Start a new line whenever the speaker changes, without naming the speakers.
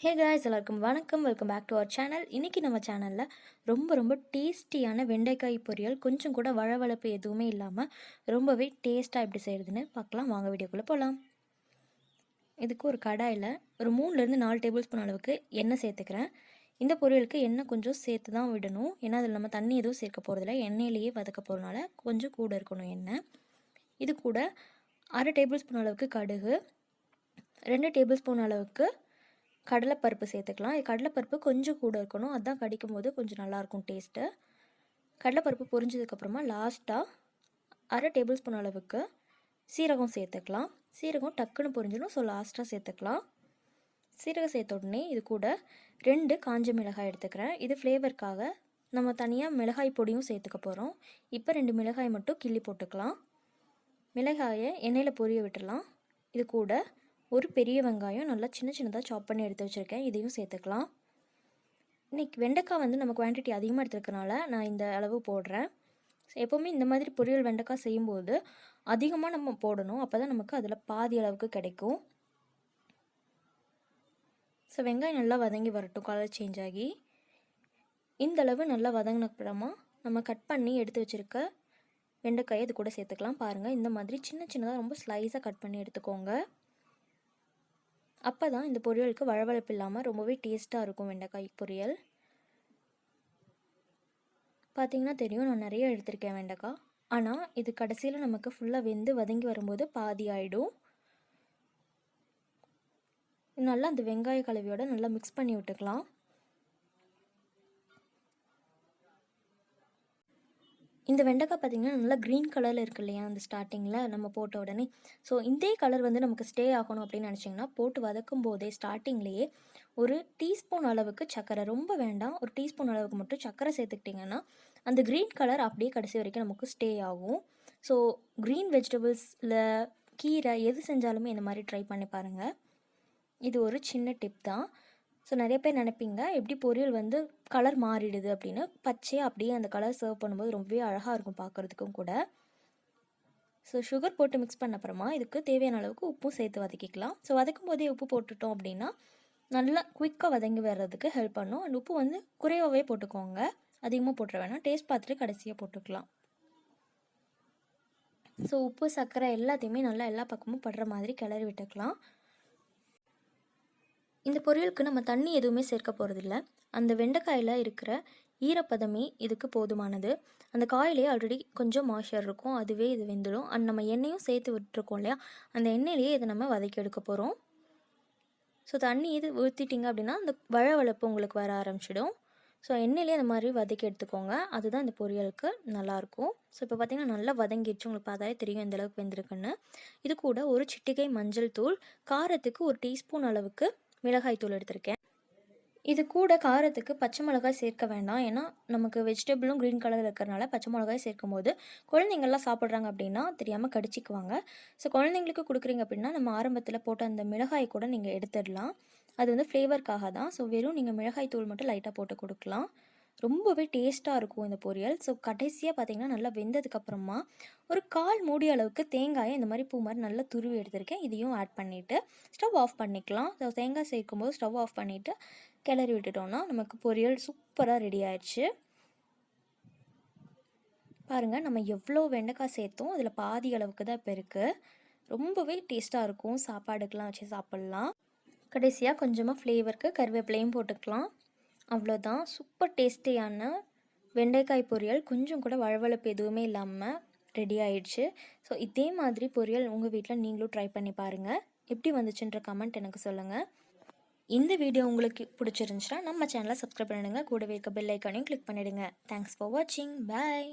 ஹே guys, எல்லாருக்கும் வணக்கம். Welcome back to our channel. இன்றைக்கி நம்ம சேனலில் ரொம்ப டேஸ்டியான வெண்டைக்காய் பொரியல், கொஞ்சம் கூட வழவழப்பு எதுவுமே இல்லாமல் ரொம்பவே டேஸ்ட்டாக எப்படி செய்கிறதுன்னு பார்க்கலாம். வாங்க வீடியோக்குள்ளே போகலாம். இதுக்கு ஒரு கடாயில் ஒரு 3லேருந்து 4 டேபிள் ஸ்பூன் அளவுக்கு எண்ணெய் சேர்த்துக்கிறேன். இந்த பொரியலுக்கு எண்ணெய் கொஞ்சம் சேர்த்து தான் விடணும், ஏன்னா அதில் நம்ம தண்ணி எதுவும் சேர்க்க போகிறதில்ல, எண்ணெயிலேயே வதக்க போகிறதுனால கொஞ்சம் கூட இருக்கணும் எண்ணெய். இது கூட 1/2 டேபிள் ஸ்பூன் அளவுக்கு கடுகு, 2 டேபிள் ஸ்பூன் அளவுக்கு கடலைப்பருப்பு சேர்த்துக்கலாம். கடலைப்பருப்பு கொஞ்சம் கூட இருக்கணும், அதுதான் கடிக்கும் போது கொஞ்சம் நல்லாயிருக்கும் டேஸ்ட்டு. கடலைப்பருப்பு பொரிஞ்சதுக்கப்புறமா லாஸ்ட்டாக 1/2 டேபிள் ஸ்பூன் அளவுக்கு சீரகம் சேர்த்துக்கலாம். சீரகம் டக்குன்னு பொரிஞ்சிடும், ஸோ லாஸ்ட்டாக சேர்த்துக்கலாம். சீரகம் சேர்த்த உடனே இது கூட 2 காஞ்ச மிளகாய் எடுத்துக்கிறேன். இது ஃப்ளேவருக்காக நம்ம தனியாக மிளகாய் பொடியும் சேர்த்துக்க போகிறோம். இப்போ 2 மிளகாய் மட்டும் கிள்ளி போட்டுக்கலாம். மிளகாயை எண்ணெயில் பொரிய விட்டுடலாம். இது கூட ஒரு பெரிய வெங்காயம் நல்லா சின்னதாக சாப் பண்ணி எடுத்து வச்சுருக்கேன், இதையும் சேர்த்துக்கலாம். இன்றைக்கி வெண்டைக்காய் நம்ம குவான்டிட்டி அதிகமாக எடுத்துருக்கனால நான் இந்த அளவு போடுறேன். எப்போவுமே இந்த மாதிரி பொரியல் வெண்டைக்காய் செய்யும்போது அதிகமாக நம்ம போடணும், அப்போ தான் நமக்கு அதில் பாதி அளவுக்கு கிடைக்கும். ஸோ வெங்காயம் நல்லா வதங்கி வரட்டும், கலர் சேஞ்ச் ஆகி. இந்த அளவு நல்லா வதங்கின அப்புறமா நம்ம கட் பண்ணி எடுத்து வச்சுருக்க வெண்டைக்காயை இது கூட சேர்த்துக்கலாம். பாருங்கள், இந்த மாதிரி சின்னதாக ரொம்ப ஸ்லைஸாக கட் பண்ணி எடுத்துக்கோங்க. அப்போ தான் இந்த பொரியலுக்கு வழவழப்பு இல்லாமல் ரொம்பவே டேஸ்ட்டாக இருக்கும் வெண்டைக்காய் பொரியல். பார்த்திங்கன்னா தெரியும், நான் நிறைய எடுத்திருக்கேன் வெண்டைக்காய். ஆனால் இது கடைசியில் நமக்கு ஃபுல்லாக வெந்து வதங்கி வரும்போது பாதி ஆகிடும். நல்லா அந்த வெங்காய கலவையோடு நல்லா மிக்ஸ் பண்ணி விட்டுக்கலாம். இந்த வெண்டைக்காய் பார்த்திங்கன்னா நல்லா க்ரீன் கலரில் இருக்குது இல்லையா, அந்த ஸ்டார்டிங்கில் நம்ம போட்ட உடனே. ஸோ இதே கலர் நமக்கு ஸ்டே ஆகணும் அப்படின்னு நினச்சிங்கன்னா போட்டு வதக்கும் போதே ஸ்டார்டிங்லேயே ஒரு டீஸ்பூன் அளவுக்கு சர்க்கரை, ரொம்ப வேண்டாம், ஒரு டீஸ்பூன் அளவுக்கு மட்டும் சர்க்கரை சேர்த்துக்கிட்டிங்கன்னா அந்த க்ரீன் கலர் அப்படியே கடைசி வரைக்கும் நமக்கு ஸ்டே ஆகும். ஸோ க்ரீன் வெஜிடபிள்ஸில் கீரை எது செஞ்சாலுமே இந்த மாதிரி ட்ரை பண்ணி பாருங்கள். இது ஒரு சின்ன டிப் தான். ஸோ நிறைய பேர் நினைப்பீங்க எப்படி பொரியல் கலர் மாறிடுது அப்படின்னு. பச்சையாக அப்படியே அந்த கலர் சர்வ் பண்ணும்போது ரொம்பவே அழகாக இருக்கும் பார்க்குறதுக்கும் கூட. ஸோ சுகர் போட்டு மிக்ஸ் பண்ண அப்புறமா இதுக்கு தேவையான அளவுக்கு உப்பும் சேர்த்து வதக்கிக்கலாம். ஸோ வதக்கும் போதே உப்பு போட்டுட்டோம் அப்படின்னா நல்லா குயிக்காக வதங்கி வர்றதுக்கு ஹெல்ப் பண்ணும். அண்ட் உப்பு குறைவாகவே போட்டுக்கோங்க, அதிகமாக போட்டுற வேணாம், டேஸ்ட் பார்த்துட்டு கடைசியாக போட்டுக்கலாம். ஸோ உப்பு சர்க்கரை எல்லாத்தையுமே நல்லா எல்லா பக்கமும் படுற மாதிரி கிளறி விட்டுக்கலாம். இந்த பொரியலுக்கு நம்ம தண்ணி எதுவுமே சேர்க்க போகிறதில்ல. அந்த வெண்டைக்காயில் இருக்கிற ஈரப்பதமே இதுக்கு போதுமானது. அந்த காயிலே ஆல்ரெடி கொஞ்சம் மாய்ஸ்சர் இருக்கும், அதுவே இது வெந்துடும். அண்ட் நம்ம எண்ணெயும் சேர்த்து விட்டுருக்கோம் இல்லையா, அந்த எண்ணெயிலேயே இதை நம்ம வதக்கி எடுக்க போகிறோம். ஸோ தண்ணி இது ஊற்றிட்டிங்க அப்படின்னா அந்த வழவழப்பு உங்களுக்கு வர ஆரம்பிச்சிடும். ஸோ எண்ணெயிலே அந்த மாதிரி வதக்கி எடுத்துக்கோங்க, அதுதான் இந்த பொரியலுக்கு நல்லாயிருக்கும். ஸோ இப்போ பார்த்திங்கன்னா நல்லா வதங்கிடுச்சு, உங்களுக்கு பார்த்தாலே தெரியும் எந்தளவுக்கு வெந்திருக்குன்னு. இது கூட ஒரு சிட்டிகை மஞ்சள் தூள், காரத்துக்கு ஒரு டீஸ்பூன் அளவுக்கு மிளகாய் தூள் எடுத்திருக்கேன். இது கூட காரத்துக்கு பச்சை மிளகாய் சேர்க்க வேண்டாம், ஏன்னா நமக்கு வெஜிடபிளும் க்ரீன் கலரில் இருக்கிறனால பச்சை மிளகாய் சேர்க்கும் போது குழந்தைங்கள்லாம் சாப்பிட்றாங்க அப்படின்னா தெரியாமல் கடிச்சிக்குவாங்க. ஸோ குழந்தைங்களுக்கு கொடுக்குறீங்க அப்படின்னா நம்ம ஆரம்பத்தில் போட்ட அந்த மிளகாய் கூட நீங்கள் எடுத்துடலாம். அது ஃப்ளேவருக்காக தான். ஸோ வெறும் நீங்கள் மிளகாய் தூள் மட்டும் லைட்டாக போட்டு கொடுக்கலாம். ரொம்பவே டேஸ்ட்டாக இருக்கும் இந்த பொரியல். ஸோ கடைசியாக பார்த்திங்கன்னா நல்லா வெந்ததுக்கப்புறமா ஒரு 1/4 மூடி அளவுக்கு தேங்காயை இந்த மாதிரி பூ மாதிரி நல்லா துருவி எடுத்திருக்கேன், இதையும் ஆட் பண்ணிவிட்டு ஸ்டவ் ஆஃப் பண்ணிக்கலாம். ஸோ தேங்காய் சேர்க்கும்போது ஸ்டவ் ஆஃப் பண்ணிவிட்டு கிளறி விட்டுட்டோம்னா நமக்கு பொரியல் சூப்பராக ரெடி ஆயிடுச்சு. பாருங்கள், நம்ம எவ்வளோ வெண்டைக்காய் சேர்த்தோம் அதில் பாதி அளவுக்கு தான் இப்போ இருக்குது. ரொம்பவே டேஸ்ட்டாக இருக்கும், சாப்பாடுக்கெலாம் வச்சு சாப்பிட்லாம். கடைசியாக கொஞ்சமாக ஃப்ளேவருக்கு கருவேப்பிலையும் போட்டுக்கலாம். அவ்வளோதான், சூப்பர் டேஸ்டியான வெண்டைக்காய் பொரியல் கொஞ்சம் கூட வழவழப்பு எதுவுமே இல்லாமல் ரெடி ஆயிடுச்சு. ஸோ இதே மாதிரி பொரியல் உங்கள் வீட்டில் நீங்களும் ட்ரை பண்ணி பாருங்கள். எப்படி வந்துச்சுன்ற கமெண்ட் எனக்கு சொல்லுங்கள். இந்த வீடியோ உங்களுக்கு பிடிச்சிருந்துச்சுன்னா நம்ம சேனலை சப்ஸ்கிரைப் பண்ணிடுங்க, கூடவே இருக்க பெல் ஐக்கானையும் கிளிக் பண்ணிவிடுங்க. தேங்க்ஸ் ஃபார் வாட்சிங். பாய்.